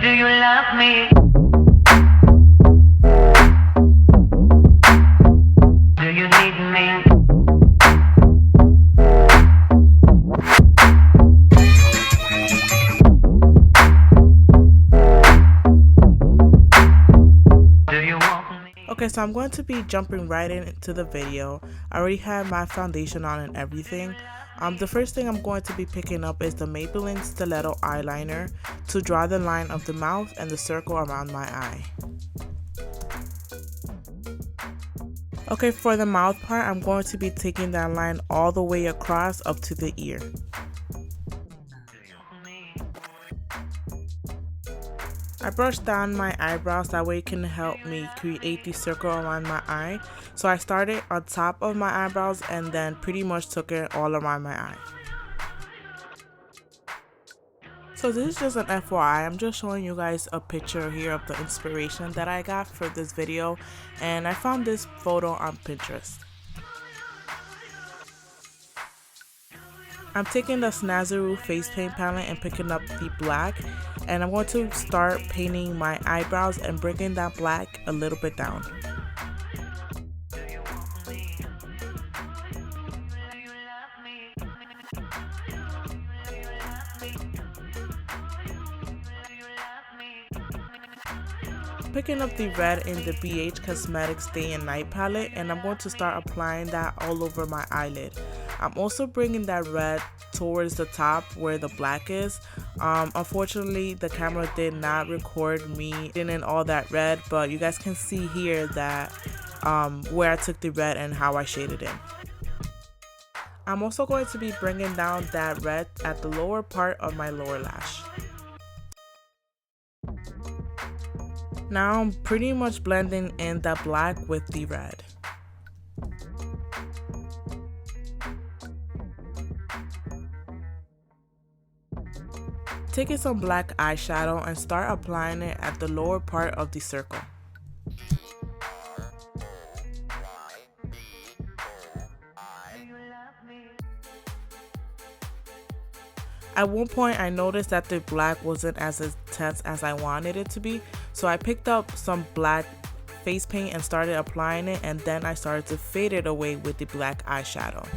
Do you love me? Do you need me? Okay, so I'm going to be jumping right into the video. I already have my foundation on and everything. The first thing I'm going to be picking up is the Maybelline Stiletto eyeliner to draw the line of the mouth and the circle around my eye. Okay, for the mouth part, I'm going to be taking that line all the way across up to the ear. I brushed down my eyebrows, that way it can help me create the circle around my eye. So I started on top of my eyebrows and then pretty much took it all around my eye. So this is just an FYI, I'm just showing you guys a picture here of the inspiration that I got for this video, and I found this photo on Pinterest. I'm taking the Snazaroo face paint palette and picking up the black, and I'm going to start painting my eyebrows and bringing that black a little bit down. Picking up the red in the BH Cosmetics Day and Night palette, and I'm going to start applying that all over my eyelid. I'm also bringing that red towards the top where the black is. Unfortunately, the camera did not record me in all that red, but you guys can see here that where I took the red and how I shaded it. I'm also going to be bringing down that red at the lower part of my lower lash. Now I'm pretty much blending in the black with the red. Taking some black eyeshadow and start applying it at the lower part of the circle. At one point I noticed that the black wasn't as intense as I wanted it to be, so I picked up some black face paint and started applying it, and then I started to fade it away with the black eyeshadow.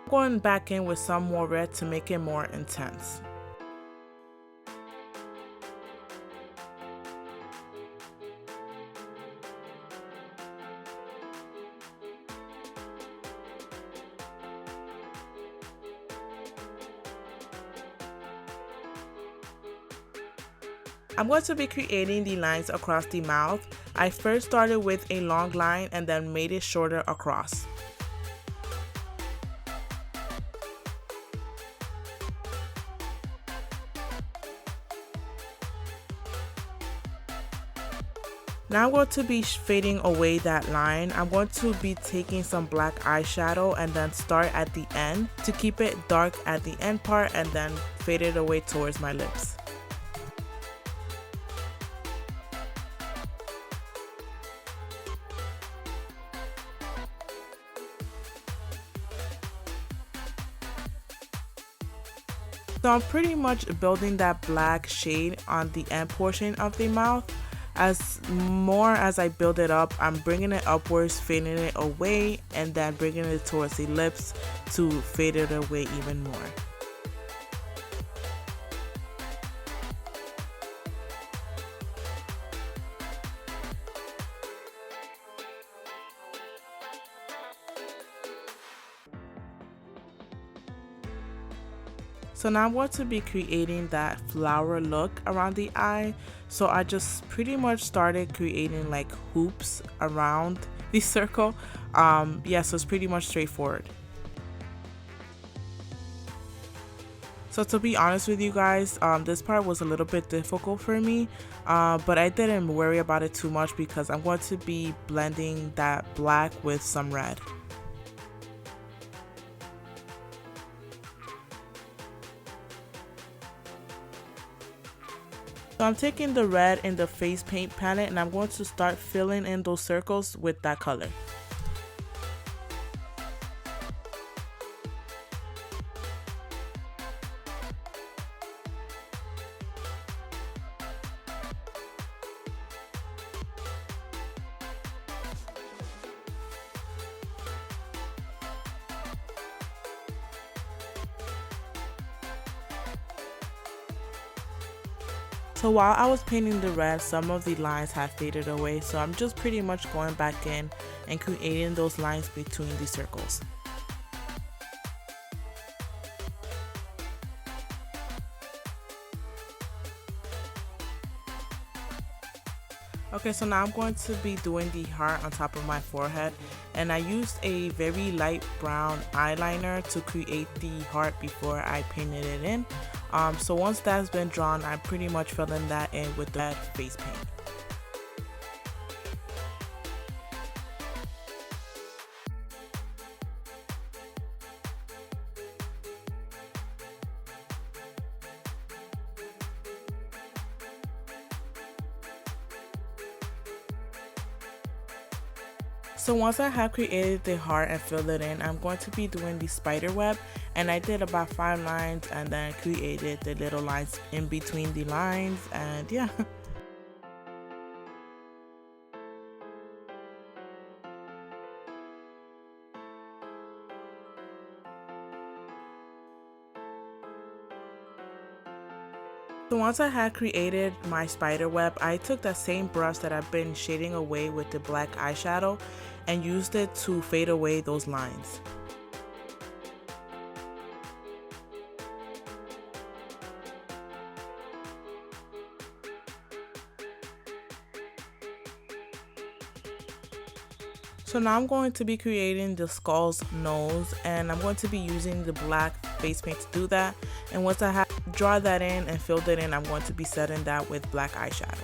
Going back in with some more red to make it more intense. I'm going to be creating the lines across the mouth. I first started with a long line and then made it shorter across. Now I'm going to be fading away that line. I'm going to be taking some black eyeshadow and then start at the end to keep it dark at the end part and then fade it away towards my lips. So I'm pretty much building that black shade on the end portion of the mouth. As I build it up, I'm bringing it upwards, fading it away, and then bringing it towards the lips to fade it away even more. So now I'm going to be creating that flower look around the eye. So I just pretty much started creating like hoops around the circle. Yeah, so it's pretty much straightforward. So to be honest with you guys, this part was a little bit difficult for me, but I didn't worry about it too much because I'm going to be blending that black with some red. So I'm taking the red in the face paint palette and I'm going to start filling in those circles with that color. So while I was painting the red, some of the lines had faded away, so I'm just pretty much going back in and creating those lines between the circles. Okay, so now I'm going to be doing the heart on top of my forehead, and I used a very light brown eyeliner to create the heart before I painted it in. So once that's been drawn, I'm pretty much filling that in with the red face paint. So once I have created the heart and filled it in, I'm going to be doing the spider web, and I did about 5 lines and then created the little lines in between the lines, and yeah. So once I had created my spider web, I took that same brush that I've been shading away with the black eyeshadow and used it to fade away those lines. So now I'm going to be creating the skull's nose, and I'm going to be using the black face paint to do that. And once I have drawn that in and filled it in, I'm going to be setting that with black eyeshadow.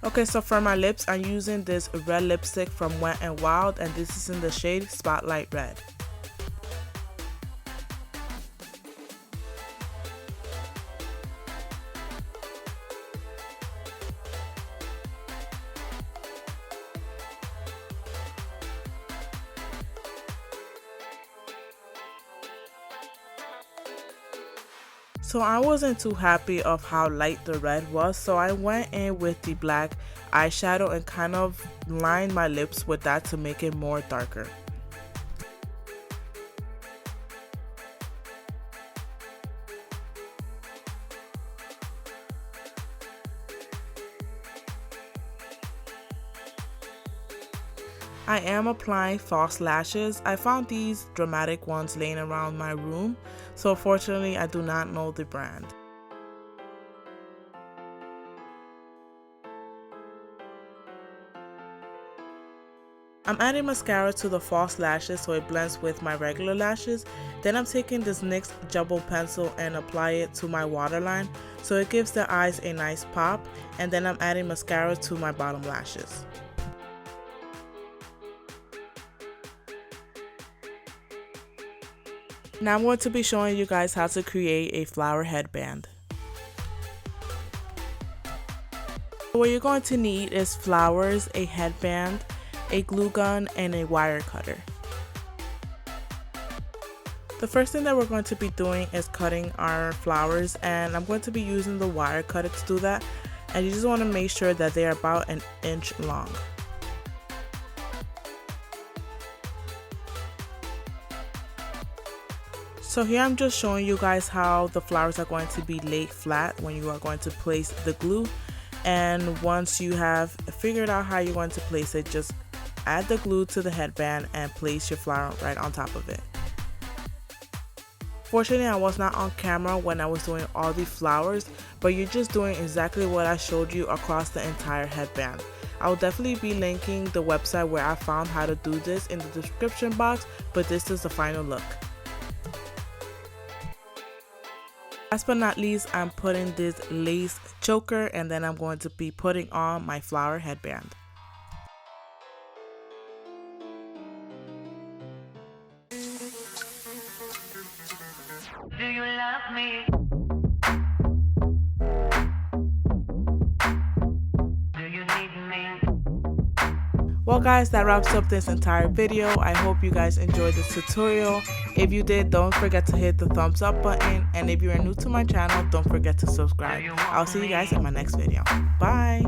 Okay, so for my lips, I'm using this red lipstick from Wet n Wild, and this is in the shade Spotlight Red. So I wasn't too happy of how light the red was, so I went in with the black eyeshadow and kind of lined my lips with that to make it more darker. I am applying false lashes. I found these dramatic ones laying around my room, so unfortunately I do not know the brand. I'm adding mascara to the false lashes so it blends with my regular lashes. Then I'm taking this NYX jumbo pencil and apply it to my waterline so it gives the eyes a nice pop, and then I'm adding mascara to my bottom lashes. Now I'm going to be showing you guys how to create a flower headband. What you're going to need is flowers, a headband, a glue gun, and a wire cutter. The first thing that we're going to be doing is cutting our flowers, and I'm going to be using the wire cutter to do that, and you just want to make sure that they're about an inch long. So here I'm just showing you guys how the flowers are going to be laid flat when you are going to place the glue. And once you have figured out how you're going to place it, just add the glue to the headband and place your flower right on top of it. Fortunately, I was not on camera when I was doing all the flowers, but you're just doing exactly what I showed you across the entire headband. I'll definitely be linking the website where I found how to do this in the description box, but this is the final look. Last but not least, I'm putting this lace choker, and then I'm going to be putting on my flower headband. Do you love me? Do you need me? Well guys, that wraps up this entire video. I hope you guys enjoyed this tutorial. If you did, don't forget to hit the thumbs up button, and if you are new to my channel, don't forget to subscribe. I'll see you guys in my next video. Bye!